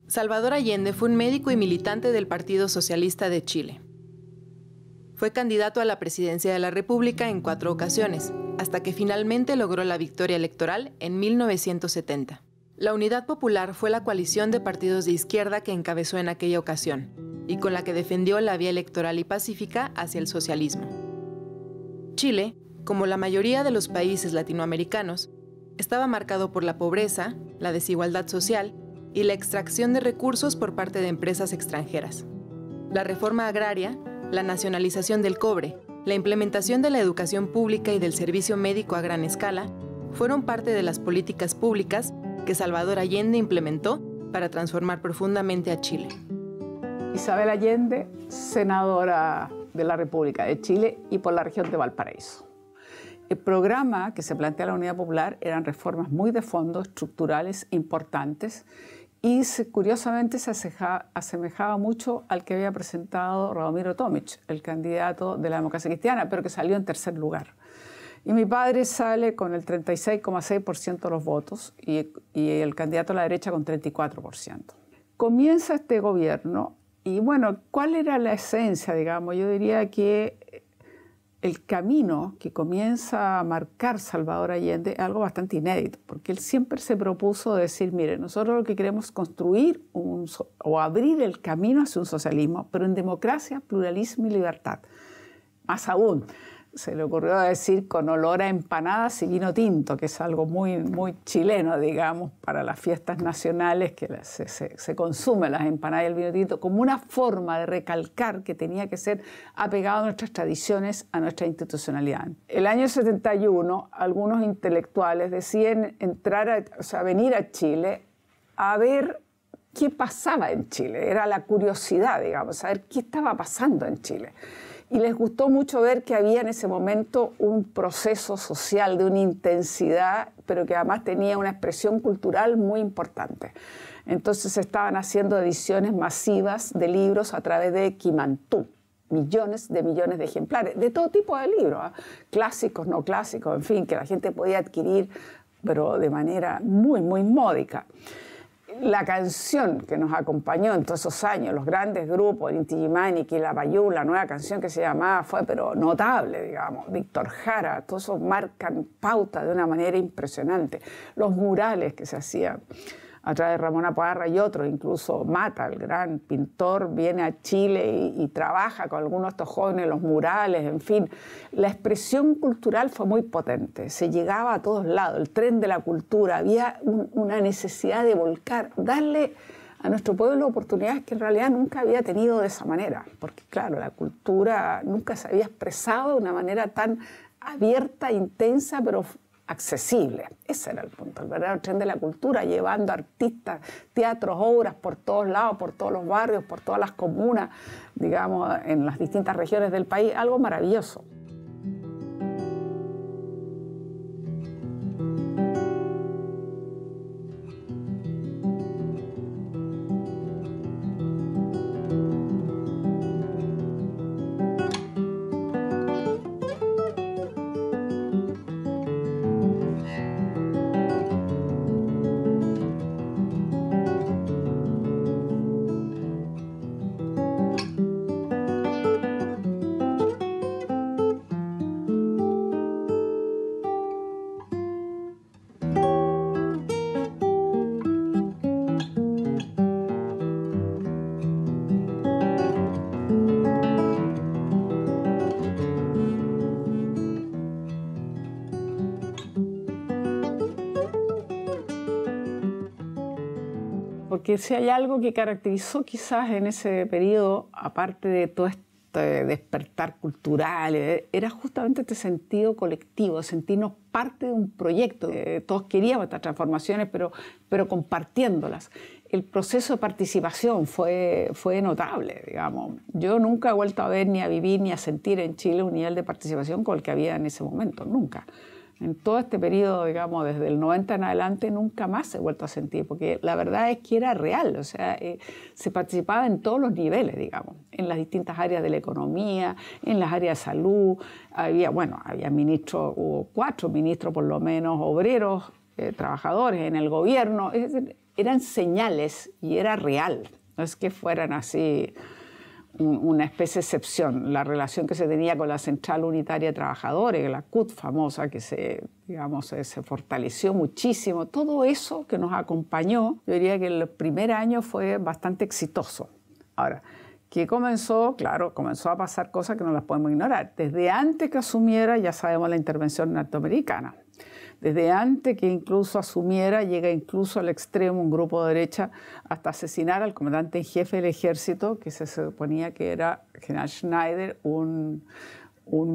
Salvador Allende fue un médico y militante del Partido Socialista de Chile. Fue candidato a la presidencia de la República en 4 ocasiones, hasta que finalmente logró la victoria electoral en 1970. La Unidad Popular fue la coalición de partidos de izquierda que encabezó en aquella ocasión, y con la que defendió la vía electoral y pacífica hacia el socialismo. Chile, como la mayoría de los países latinoamericanos, estaba marcado por la pobreza, la desigualdad social y la extracción de recursos por parte de empresas extranjeras. La reforma agraria, la nacionalización del cobre, la implementación de la educación pública y del servicio médico a gran escala fueron parte de las políticas públicas que Salvador Allende implementó para transformar profundamente a Chile. Isabel Allende, senadora de la República de Chile y por la región de Valparaíso. El programa que se plantea la Unidad Popular eran reformas muy de fondo, estructurales, importantes, y curiosamente se asemejaba mucho al que había presentado Radomiro Tomic, el candidato de la democracia cristiana, pero que salió en tercer lugar. Y mi padre sale con el 36,6% de los votos y el candidato a la derecha con 34%. Comienza este gobierno y bueno, ¿cuál era la esencia, digamos? Yo diría que el camino que comienza a marcar Salvador Allende es algo bastante inédito, porque él siempre se propuso decir, mire, nosotros lo que queremos es construir o abrir el camino hacia un socialismo, pero en democracia, pluralismo y libertad. Más aún, se le ocurrió decir con olor a empanadas y vino tinto, que es algo muy, muy chileno, digamos, para las fiestas nacionales, que se consumen las empanadas y el vino tinto, como una forma de recalcar que tenía que ser apegado a nuestras tradiciones, a nuestra institucionalidad. El año 71, algunos intelectuales deciden venir a Chile a ver qué pasaba en Chile. Era la curiosidad, digamos, saber qué estaba pasando en Chile. Y les gustó mucho ver que había en ese momento un proceso social de una intensidad, pero que además tenía una expresión cultural muy importante. Entonces se estaban haciendo ediciones masivas de libros a través de Quimantú, millones de ejemplares, de todo tipo de libros, ¿eh? Clásicos, no clásicos, en fin, que la gente podía adquirir, pero de manera muy, muy módica. La canción que nos acompañó en todos esos años, los grandes grupos, el Inti Illimani, Quilapayún, la nueva canción que se llamaba fue pero notable, digamos, Víctor Jara, todos esos marcan pauta de una manera impresionante. Los murales que se hacían a través de Ramón Parra y otros, incluso Mata, el gran pintor, viene a Chile y trabaja con algunos de estos jóvenes, los murales, en fin. La expresión cultural fue muy potente, se llegaba a todos lados, el tren de la cultura, había una necesidad de volcar, darle a nuestro pueblo oportunidades que en realidad nunca había tenido de esa manera, porque claro, la cultura nunca se había expresado de una manera tan abierta, intensa, pero accesible. Ese era el punto, el verdadero tren de la cultura, llevando artistas, teatros, obras por todos lados, por todos los barrios, por todas las comunas, digamos, en las distintas regiones del país, algo maravilloso. Porque si hay algo que caracterizó quizás en ese periodo, aparte de todo este despertar cultural, era justamente este sentido colectivo, sentirnos parte de un proyecto. Todos queríamos estas transformaciones, pero compartiéndolas. El proceso de participación fue notable, digamos. Yo nunca he vuelto a ver, ni a vivir, ni a sentir en Chile un nivel de participación como el que había en ese momento, nunca. En todo este periodo, digamos, desde el 90 en adelante, nunca más he vuelto a sentir, porque la verdad es que era real, o sea, se participaba en todos los niveles, digamos, en las distintas áreas de la economía, en las áreas de salud, había ministros, hubo 4 ministros por lo menos, obreros, trabajadores en el gobierno, eran señales y era real. No es que fueran así una especie de excepción. La relación que se tenía con la Central Unitaria de Trabajadores, la CUT famosa, que se fortaleció muchísimo, todo eso que nos acompañó, yo diría que el primer año fue bastante exitoso. Ahora, ¿qué comenzó? Claro, comenzó a pasar cosas que no las podemos ignorar. Desde antes que asumiera, ya sabemos la intervención norteamericana. Desde antes que incluso asumiera, llega incluso al extremo un grupo de derecha hasta asesinar al comandante en jefe del ejército, que se suponía que era General Schneider, un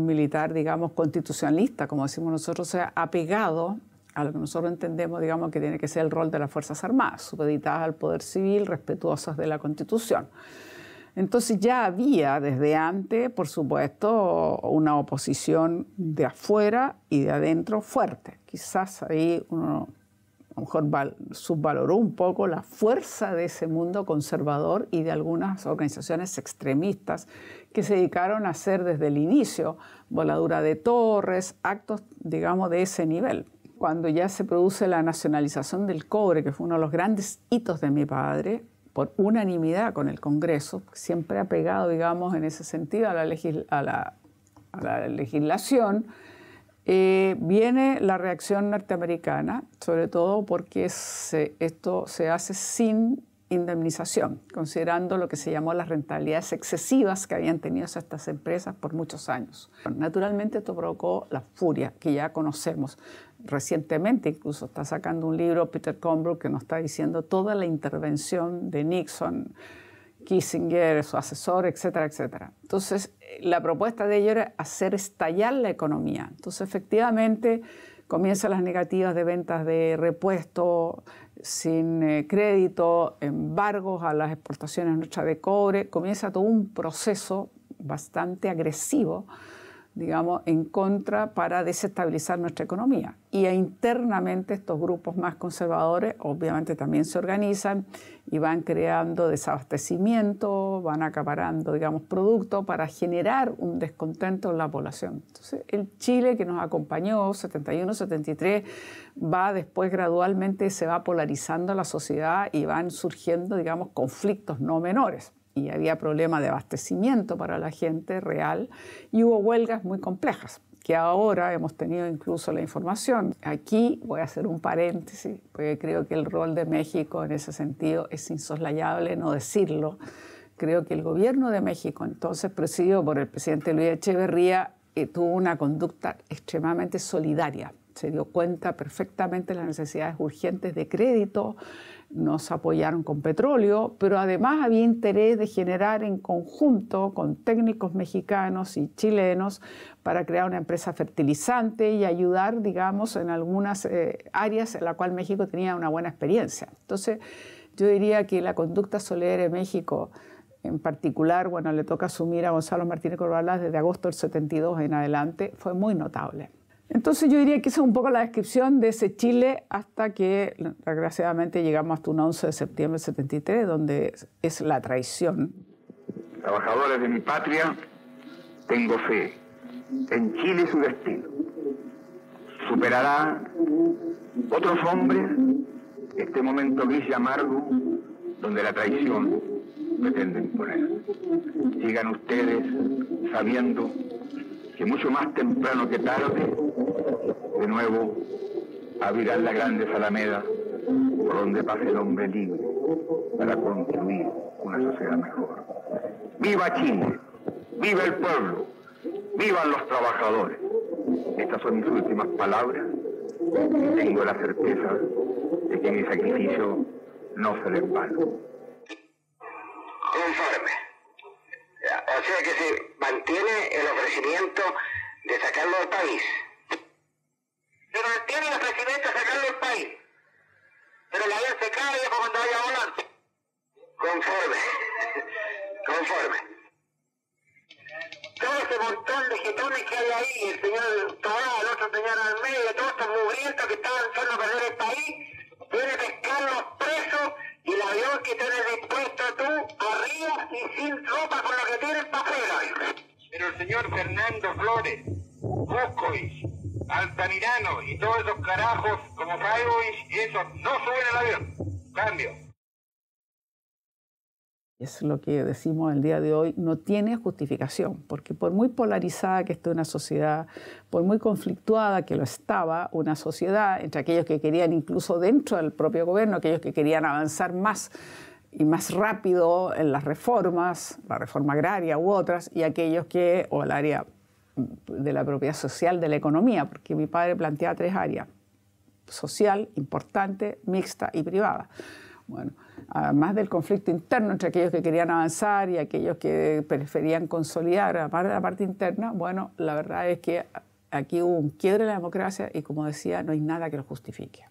militar, digamos, constitucionalista, como decimos nosotros, o sea, apegado a lo que nosotros entendemos, digamos, que tiene que ser el rol de las Fuerzas Armadas, supeditadas al poder civil, respetuosas de la Constitución. Entonces ya había desde antes, por supuesto, una oposición de afuera y de adentro fuerte. Quizás ahí uno a lo mejor subvaloró un poco la fuerza de ese mundo conservador y de algunas organizaciones extremistas que se dedicaron a hacer desde el inicio voladura de torres, actos, digamos, de ese nivel. Cuando ya se produce la nacionalización del cobre, que fue uno de los grandes hitos de mi padre, por unanimidad con el Congreso, siempre apegado, digamos, en ese sentido a la legislación, viene la reacción norteamericana, sobre todo porque esto se hace sin indemnización, considerando lo que se llamó las rentabilidades excesivas que habían tenido estas empresas por muchos años. Naturalmente esto provocó la furia que ya conocemos. Recientemente incluso está sacando un libro Peter Combrook que nos está diciendo toda la intervención de Nixon, Kissinger, su asesor, etcétera, etcétera. Entonces, la propuesta de ellos era hacer estallar la economía. Entonces, efectivamente, comienzan las negativas de ventas de repuestos sin crédito, embargos a las exportaciones nuestras de cobre. Comienza todo un proceso bastante agresivo, digamos, en contra para desestabilizar nuestra economía. Y internamente estos grupos más conservadores obviamente también se organizan y van creando desabastecimiento, van acaparando, digamos, productos para generar un descontento en la población. Entonces, el Chile que nos acompañó, 71, 73, va después gradualmente, se va polarizando la sociedad y van surgiendo, digamos, conflictos no menores. Y había problemas de abastecimiento para la gente real y hubo huelgas muy complejas, que ahora hemos tenido incluso la información. Aquí voy a hacer un paréntesis, porque creo que el rol de México en ese sentido es insoslayable no decirlo. Creo que el gobierno de México, entonces presidido por el presidente Luis Echeverría, tuvo una conducta extremadamente solidaria. Se dio cuenta perfectamente de las necesidades urgentes de crédito, nos apoyaron con petróleo, pero además había interés de generar en conjunto con técnicos mexicanos y chilenos para crear una empresa fertilizante y ayudar, digamos, en algunas áreas en las cuales México tenía una buena experiencia. Entonces, yo diría que la conducta solidaria de México, en particular, bueno, le toca asumir a Gonzalo Martínez Corvalás desde agosto del 72 en adelante, fue muy notable. Entonces yo diría que esa es un poco la descripción de ese Chile hasta que, desgraciadamente, llegamos hasta un 11 de septiembre del 73, donde es la traición. Trabajadores de mi patria, tengo fe en Chile y su destino. Superará otros hombres este momento gris y amargo donde la traición pretende imponer. Sigan ustedes sabiendo que mucho más temprano que tarde, de nuevo, abrirán las grandes alamedas por donde pase el hombre libre para construir una sociedad mejor. ¡Viva Chile! ¡Viva el pueblo! ¡Vivan los trabajadores! Estas son mis últimas palabras. Tengo la certeza de que mi sacrificio no será en vano. Conforme. O sea que se mantiene el ofrecimiento de sacarlo del país. Se mantiene el ofrecimiento de sacarlo del país. Pero la avión se cae y cuando vaya a volar. Conforme. Conforme. Todo ese montón de jetones que hay ahí, el señor Tobá, el otro señor Almeida, todos estos mugrientos que estaban echando a perder el país, viene a pescarlos presos y el avión que tienes dispuesto tú arriba y sin ropa con lo que tienes para afuera. Pero el señor Fernando Flores, Moscovich, Altamirano y todos esos carajos como Fraivovich, esos no suben al avión. Cambio. Es lo que decimos el día de hoy, no tiene justificación, porque por muy polarizada que esté una sociedad, por muy conflictuada que lo estaba una sociedad, entre aquellos que querían incluso dentro del propio gobierno, aquellos que querían avanzar más y más rápido en las reformas, la reforma agraria u otras, y aquellos que, o el área de la propiedad social de la economía, porque mi padre planteaba 3 áreas, social, importante, mixta y privada. Bueno, además del conflicto interno entre aquellos que querían avanzar y aquellos que preferían consolidar, aparte de la parte interna, bueno, la verdad es que aquí hubo un quiebre en la democracia y, como decía, no hay nada que lo justifique.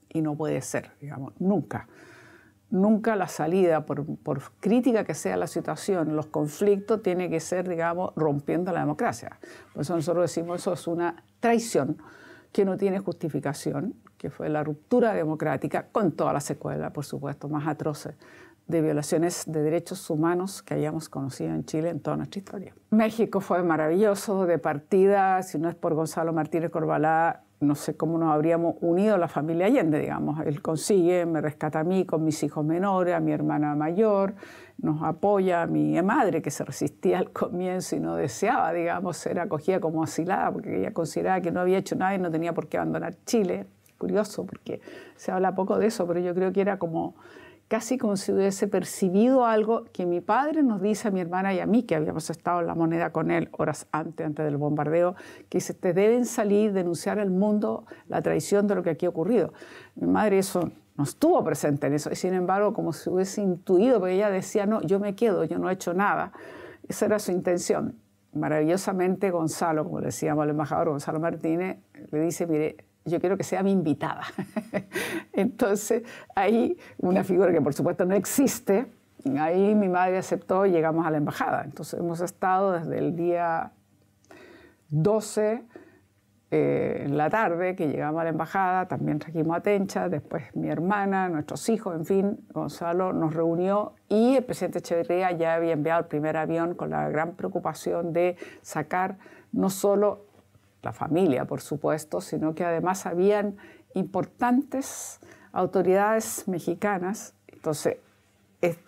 Y no puede ser, digamos, nunca. Nunca la salida, por crítica que sea la situación, los conflictos, tiene que ser, digamos, rompiendo la democracia. Por eso nosotros decimos eso es una traición que no tiene justificación, que fue la ruptura democrática, con todas las secuelas, por supuesto, más atroces, de violaciones de derechos humanos que hayamos conocido en Chile en toda nuestra historia. México fue maravilloso de partida, si no es por Gonzalo Martínez Corbalá, no sé cómo nos habríamos unido la familia Allende, digamos. Él consigue, me rescata a mí con mis hijos menores, a mi hermana mayor, nos apoya a mi madre, que se resistía al comienzo y no deseaba, digamos, ser acogida como asilada, porque ella consideraba que no había hecho nada y no tenía por qué abandonar Chile. Curioso, porque se habla poco de eso, pero yo creo que era como casi como si hubiese percibido algo que mi padre nos dice a mi hermana y a mí, que habíamos estado en La Moneda con él horas antes del bombardeo, que dice, te deben salir, denunciar al mundo la traición de lo que aquí ha ocurrido. Mi madre eso no estuvo presente en eso, y sin embargo, como si hubiese intuido, porque ella decía, no, yo me quedo, yo no he hecho nada. Esa era su intención. Maravillosamente Gonzalo, como le decíamos al embajador Gonzalo Martínez, le dice, mire, yo quiero que sea mi invitada. Entonces, ahí, una figura que por supuesto no existe, ahí mi madre aceptó y llegamos a la embajada. Entonces, hemos estado desde el día 12 en la tarde que llegamos a la embajada, también trajimos a Tencha, después mi hermana, nuestros hijos, en fin, Gonzalo nos reunió y el presidente Echeverría ya había enviado el primer avión con la gran preocupación de sacar no solo la familia, por supuesto, sino que además habían importantes autoridades mexicanas. Entonces,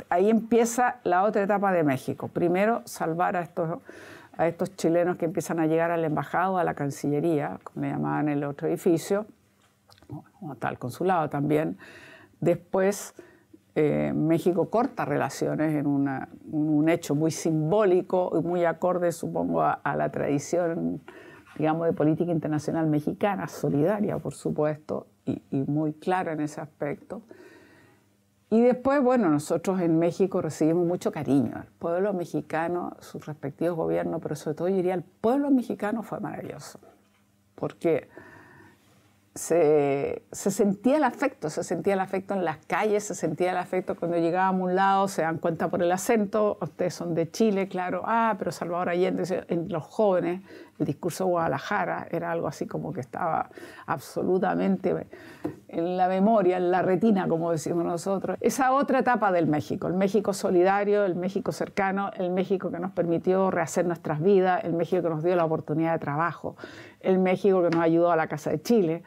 ahí empieza la otra etapa de México. Primero, salvar a estos chilenos que empiezan a llegar a la embajada o a la Cancillería, como le llamaban en el otro edificio, o tal consulado también. Después, México corta relaciones en un hecho muy simbólico y muy acorde, supongo, a la tradición, digamos, de política internacional mexicana, solidaria, por supuesto, y muy clara en ese aspecto. Y después, bueno, nosotros en México recibimos mucho cariño. El pueblo mexicano, sus respectivos gobiernos, pero sobre todo yo diría el pueblo mexicano fue maravilloso, porque se sentía el afecto en las calles, se sentía el afecto cuando llegábamos a un lado, se dan cuenta por el acento, ustedes son de Chile, claro, pero Salvador Allende, en los jóvenes, el discurso de Guadalajara era algo así como que estaba absolutamente en la memoria, en la retina, como decimos nosotros. Esa otra etapa del México, el México solidario, el México cercano, el México que nos permitió rehacer nuestras vidas, el México que nos dio la oportunidad de trabajo, el México que nos ayudó a la Casa de Chile,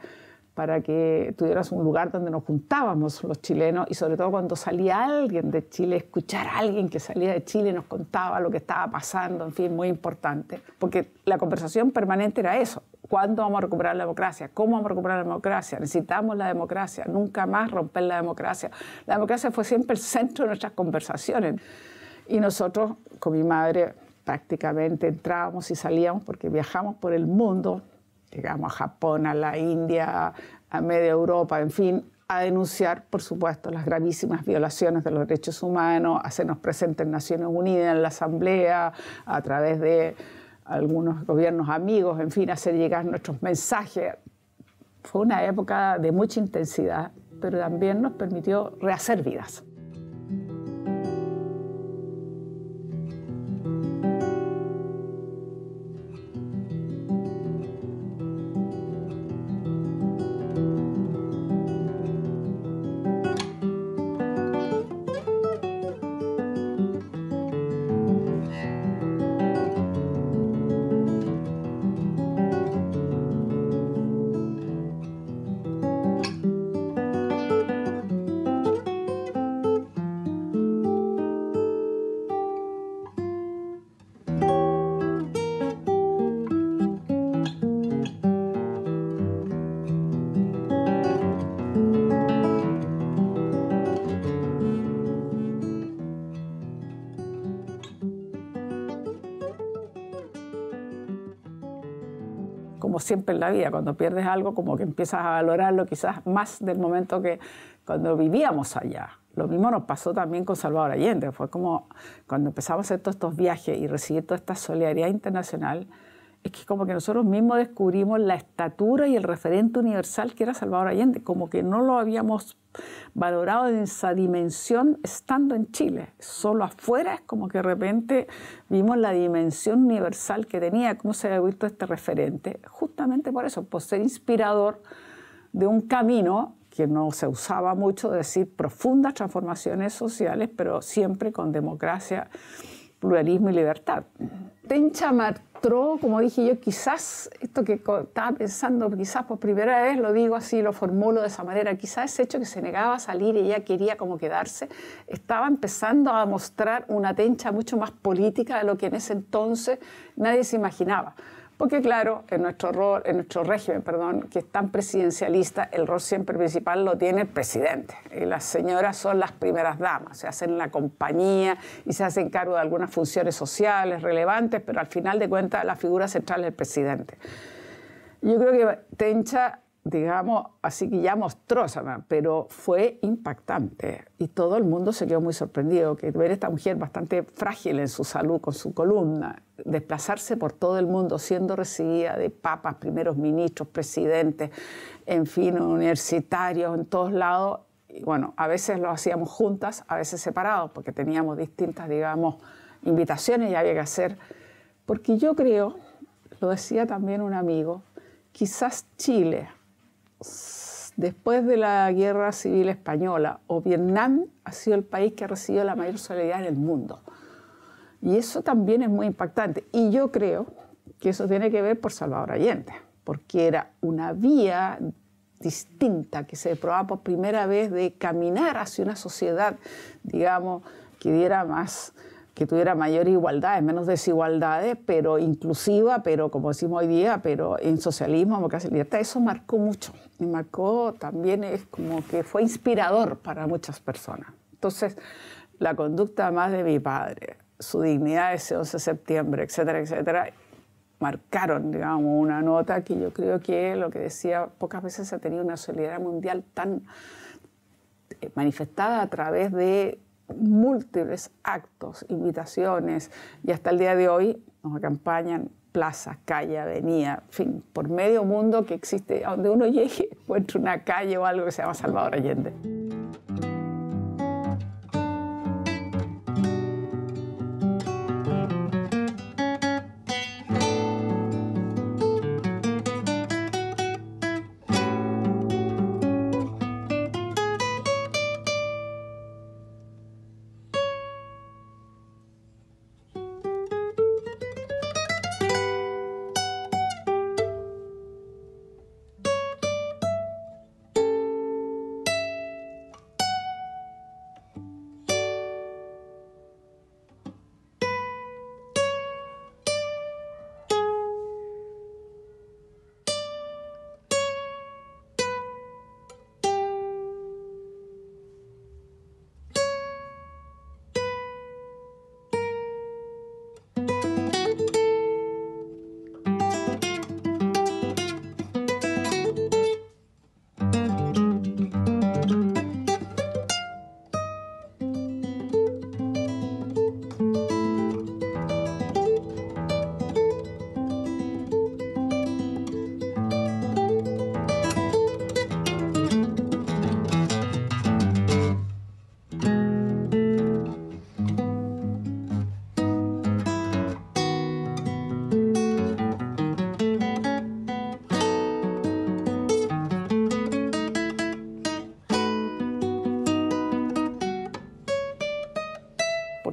para que tuvieras un lugar donde nos juntábamos los chilenos y sobre todo cuando salía alguien de Chile, escuchar a alguien que salía de Chile y nos contaba lo que estaba pasando, en fin, muy importante. Porque la conversación permanente era eso. ¿Cuándo vamos a recuperar la democracia? ¿Cómo vamos a recuperar la democracia? Necesitamos la democracia, nunca más romper la democracia. La democracia fue siempre el centro de nuestras conversaciones. Y nosotros, con mi madre, prácticamente entrábamos y salíamos porque viajamos por el mundo, llegamos a Japón, a la India, a media Europa, en fin, a denunciar, por supuesto, las gravísimas violaciones de los derechos humanos, a hacernos presentes en Naciones Unidas, en la Asamblea, a través de algunos gobiernos amigos, en fin, hacer llegar nuestros mensajes. Fue una época de mucha intensidad, pero también nos permitió rehacer vidas. como siempre en la vida, cuando pierdes algo como que empiezas a valorarlo quizás más del momento que cuando vivíamos allá. Lo mismo nos pasó también con Salvador Allende. Fue como cuando empezamos a hacer todos estos viajes y recibir toda esta solidaridad internacional, es que como que nosotros mismos descubrimos la estatura y el referente universal que era Salvador Allende, como que no lo habíamos valorado en esa dimensión estando en Chile. Solo afuera es como que de repente vimos la dimensión universal que tenía, cómo se había visto este referente, justamente por eso, por ser inspirador de un camino que no se usaba mucho, de decir profundas transformaciones sociales, pero siempre con democracia, pluralismo y libertad. Tencha mostró, como dije yo, quizás esto que estaba pensando, quizás por primera vez, lo digo así, lo formulo de esa manera, quizás ese hecho que se negaba a salir y ella quería como quedarse, estaba empezando a mostrar una Tencha mucho más política de lo que en ese entonces nadie se imaginaba. Porque claro, en nuestro régimen, que es tan presidencialista, el rol siempre principal lo tiene el presidente. Y las señoras son las primeras damas, se hacen la compañía y se hacen cargo de algunas funciones sociales relevantes, pero al final de cuentas la figura central es el presidente. Yo creo que Tencha, digamos, así que ya mostró, pero fue impactante y todo el mundo se quedó muy sorprendido que ver a esta mujer bastante frágil en su salud, con su columna, desplazarse por todo el mundo siendo recibida de papas, primeros ministros, presidentes, en fin, universitarios, en todos lados. Y bueno, a veces lo hacíamos juntas, a veces separados, porque teníamos distintas, digamos, invitaciones y había que hacer. Porque yo creo, lo decía también un amigo, quizás Chile, después de la Guerra Civil Española o Vietnam, ha sido el país que ha recibido la mayor solidaridad en el mundo. Y eso también es muy impactante. Y yo creo que eso tiene que ver por Salvador Allende, porque era una vía distinta que se probaba por primera vez de caminar hacia una sociedad, digamos, que diera más, que tuviera mayor igualdad, menos desigualdades, pero inclusiva, pero como decimos hoy día, pero en socialismo, democracia y libertad. Eso marcó mucho. Y marcó también, es como que fue inspirador para muchas personas. Entonces, la conducta más de mi padre, su dignidad ese 11 de septiembre, etcétera, etcétera, marcaron, digamos, una nota que yo creo que lo que decía, pocas veces se ha tenido una solidaridad mundial tan manifestada a través de múltiples actos, invitaciones, y hasta el día de hoy nos acompañan plazas, calle, avenida, en fin, por medio mundo que existe, a donde uno llegue, encuentra una calle o algo que se llama Salvador Allende.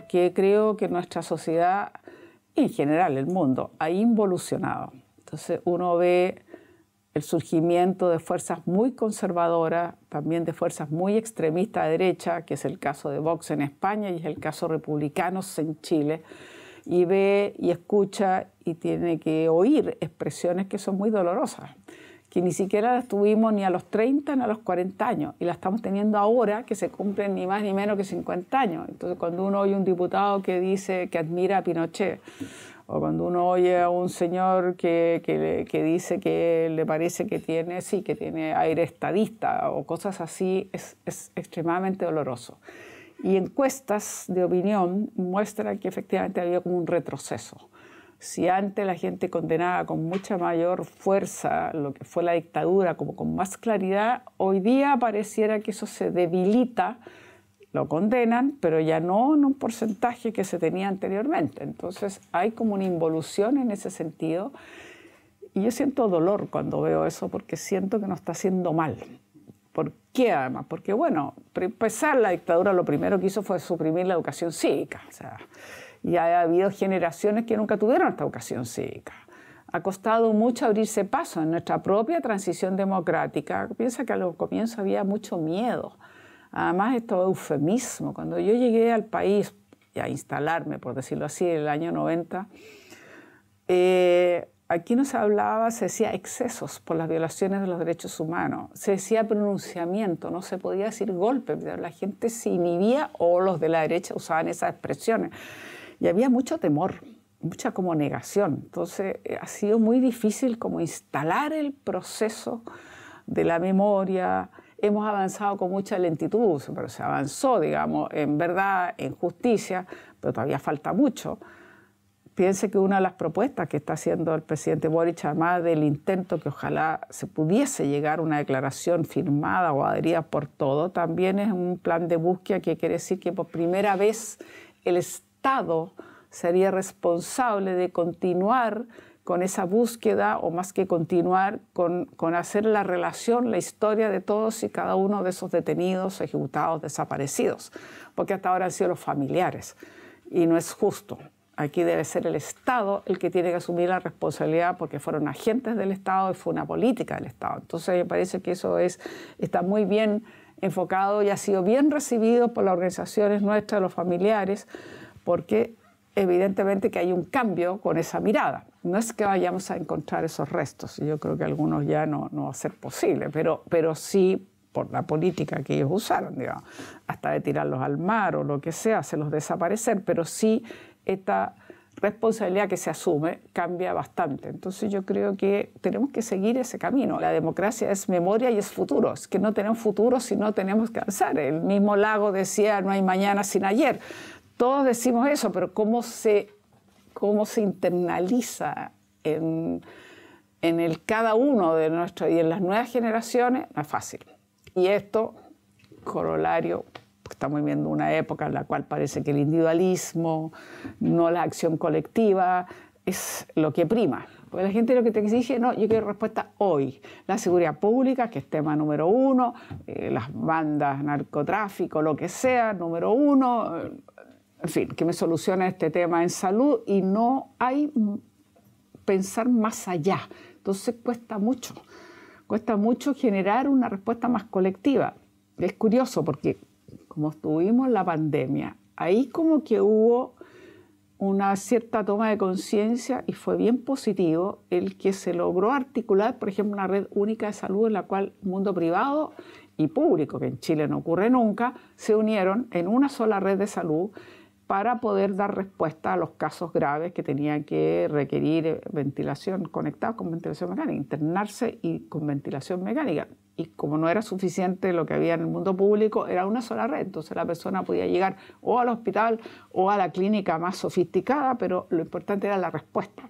Que creo que nuestra sociedad, en general el mundo, ha involucionado. Entonces uno ve el surgimiento de fuerzas muy conservadoras, también de fuerzas muy extremistas de derecha, que es el caso de Vox en España y es el caso de republicanos en Chile, y ve y escucha y tiene que oír expresiones que son muy dolorosas, que ni siquiera las tuvimos ni a los 30 ni a los 40 años, y las estamos teniendo ahora, que se cumplen ni más ni menos que 50 años. Entonces, cuando uno oye un diputado que dice que admira a Pinochet, O cuando uno oye a un señor que dice que le parece que tiene aire estadista o cosas así, es extremadamente doloroso. Y encuestas de opinión muestran que efectivamente había como un retroceso. Si antes la gente condenaba con mucha mayor fuerza lo que fue la dictadura, como con más claridad, hoy día pareciera que eso se debilita, lo condenan, pero ya no en un porcentaje que se tenía anteriormente. Entonces hay como una involución en ese sentido. Y yo siento dolor cuando veo eso porque siento que nos está haciendo mal. ¿Por qué además? Porque bueno, para empezar la dictadura lo primero que hizo fue suprimir la educación cívica. O sea, y ha habido generaciones que nunca tuvieron esta educación cívica. Ha costado mucho abrirse paso en nuestra propia transición democrática. Piensa que a los comienzos había mucho miedo. Además, esto es eufemismo. Cuando yo llegué al país a instalarme, por decirlo así, en el año 90, aquí no se hablaba, se decía excesos por las violaciones de los derechos humanos. Se decía pronunciamiento, no se podía decir golpe. La gente se inhibía o los de la derecha usaban esas expresiones. Y había mucho temor, mucha como negación. Entonces ha sido muy difícil como instalar el proceso de la memoria. Hemos avanzado con mucha lentitud, pero se avanzó, digamos, en verdad, en justicia, pero todavía falta mucho. Piense que una de las propuestas que está haciendo el presidente Boric, además del intento que ojalá se pudiese llegar a una declaración firmada o adherida por todo, también es un plan de búsqueda que quiere decir que por primera vez el Estado sería responsable de continuar con esa búsqueda, o más que continuar, con hacer la relación, la historia de todos y cada uno de esos detenidos, ejecutados, desaparecidos, porque hasta ahora han sido los familiares, y no es justo. Aquí debe ser el Estado el que tiene que asumir la responsabilidad porque fueron agentes del Estado y fue una política del Estado. Entonces me parece que eso está muy bien enfocado y ha sido bien recibido por las organizaciones nuestras, los familiares, porque evidentemente que hay un cambio con esa mirada. No es que vayamos a encontrar esos restos, yo creo que algunos ya no va a ser posible, pero sí por la política que ellos usaron, digamos, hasta de tirarlos al mar o lo que sea, hacerlos desaparecer, pero sí esta responsabilidad que se asume cambia bastante. Entonces yo creo que tenemos que seguir ese camino. La democracia es memoria y es futuro. Es que no tenemos futuro si no tenemos que avanzar. El mismo Lago decía, no hay mañana sin ayer. Todos decimos eso, pero cómo se internaliza en el cada uno de nosotros y en las nuevas generaciones, no es fácil. Y esto, corolario, estamos viviendo una época en la cual parece que el individualismo, no la acción colectiva, es lo que prima. Porque la gente lo que te exige, no, yo quiero respuesta hoy. La seguridad pública, que es tema número uno, las bandas, narcotráfico, lo que sea, número uno, en fin, que me solucione este tema en salud, y no hay pensar más allá. Entonces cuesta mucho generar una respuesta más colectiva. Es curioso porque como tuvimos la pandemia, ahí como que hubo una cierta toma de conciencia y fue bien positivo el que se logró articular, por ejemplo, una red única de salud en la cual mundo privado y público, que en Chile no ocurre nunca, se unieron en una sola red de salud para poder dar respuesta a los casos graves que tenían que requerir ventilación, conectados con ventilación mecánica, internarse y con ventilación mecánica. Y como no era suficiente lo que había en el mundo público, era una sola red. Entonces la persona podía llegar o al hospital o a la clínica más sofisticada, pero lo importante era la respuesta.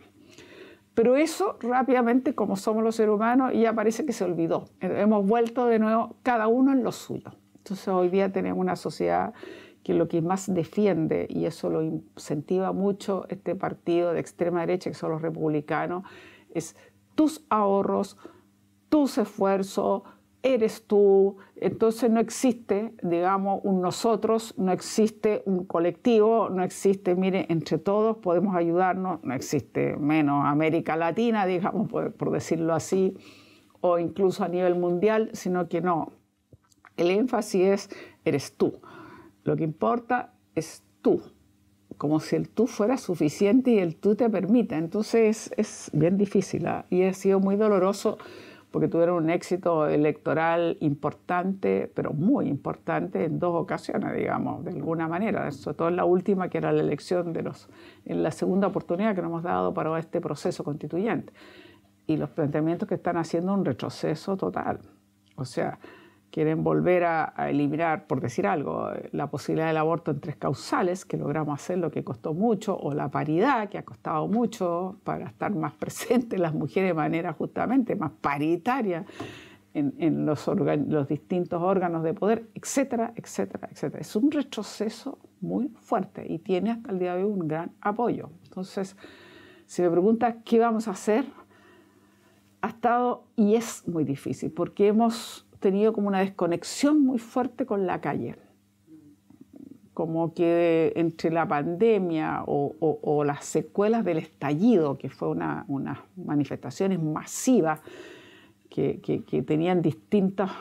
Pero eso rápidamente, como somos los seres humanos, ya parece que se olvidó. Hemos vuelto de nuevo cada uno en lo suyo. Entonces hoy día tenemos una sociedad que lo que más defiende, y eso lo incentiva mucho este partido de extrema derecha, que son los republicanos, es tus ahorros, tus esfuerzos, eres tú. Entonces no existe, digamos, un nosotros, no existe un colectivo, no existe, mire, entre todos podemos ayudarnos, no existe menos América Latina, digamos, por decirlo así, o incluso a nivel mundial, sino que no. El énfasis es, eres tú. Lo que importa es tú, como si el tú fuera suficiente y el tú te permita. Entonces es bien difícil, ¿eh? Y ha sido muy doloroso porque tuvieron un éxito electoral importante, pero muy importante en 2 ocasiones, digamos, de alguna manera, sobre todo en la última, que era la elección en la segunda oportunidad que nos hemos dado para este proceso constituyente. Y los planteamientos que están haciendo un retroceso total. O sea, quieren volver a eliminar, por decir algo, la posibilidad del aborto en 3 causales, que logramos hacer, lo que costó mucho, o la paridad, que ha costado mucho para estar más presentes las mujeres de manera justamente más paritaria en los distintos órganos de poder, etcétera, etcétera, etcétera. Es un retroceso muy fuerte y tiene hasta el día de hoy un gran apoyo. Entonces, si me preguntas qué vamos a hacer, ha estado y es muy difícil, porque hemos tenido como una desconexión muy fuerte con la calle. Como que entre la pandemia o las secuelas del estallido, que fue unas manifestaciones masivas que tenían distintas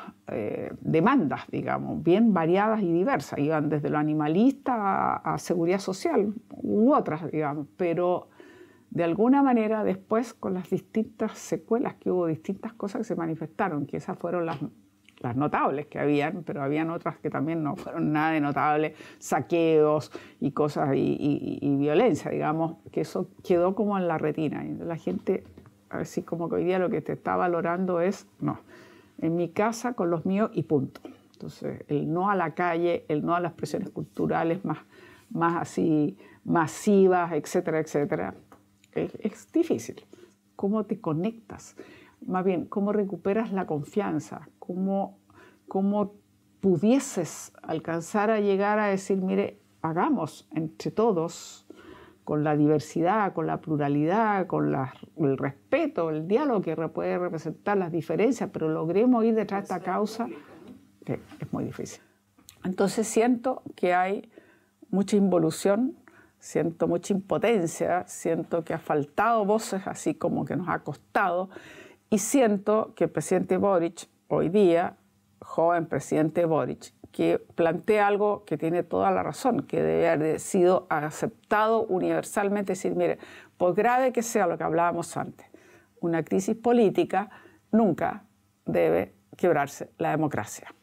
demandas, digamos, bien variadas y diversas. Iban desde lo animalista a seguridad social u otras, digamos, pero de alguna manera después con las distintas secuelas que hubo, distintas cosas que se manifestaron, que esas fueron las notables que habían, pero habían otras que también no fueron nada de notables, saqueos y cosas y violencia, digamos, que eso quedó como en la retina. Y la gente, así como que hoy día lo que te está valorando es, no, en mi casa con los míos y punto. Entonces, el no a la calle, el no a las presiones culturales más así masivas, etcétera, etcétera, es difícil. ¿Cómo te conectas? Más bien, ¿cómo recuperas la confianza? ¿Cómo pudieses alcanzar a llegar a decir, mire, hagamos entre todos, con la diversidad, con la pluralidad, con el respeto, el diálogo que puede representar las diferencias, pero logremos ir detrás de esta causa, que es muy difícil. Entonces siento que hay mucha involución, siento mucha impotencia, siento que ha faltado voces, así como que nos ha costado, y siento que el presidente Boric, hoy día, joven presidente Boric, que plantea algo que tiene toda la razón, que debe haber sido aceptado universalmente, decir, mire, por grave que sea lo que hablábamos antes, una crisis política nunca debe quebrarse la democracia.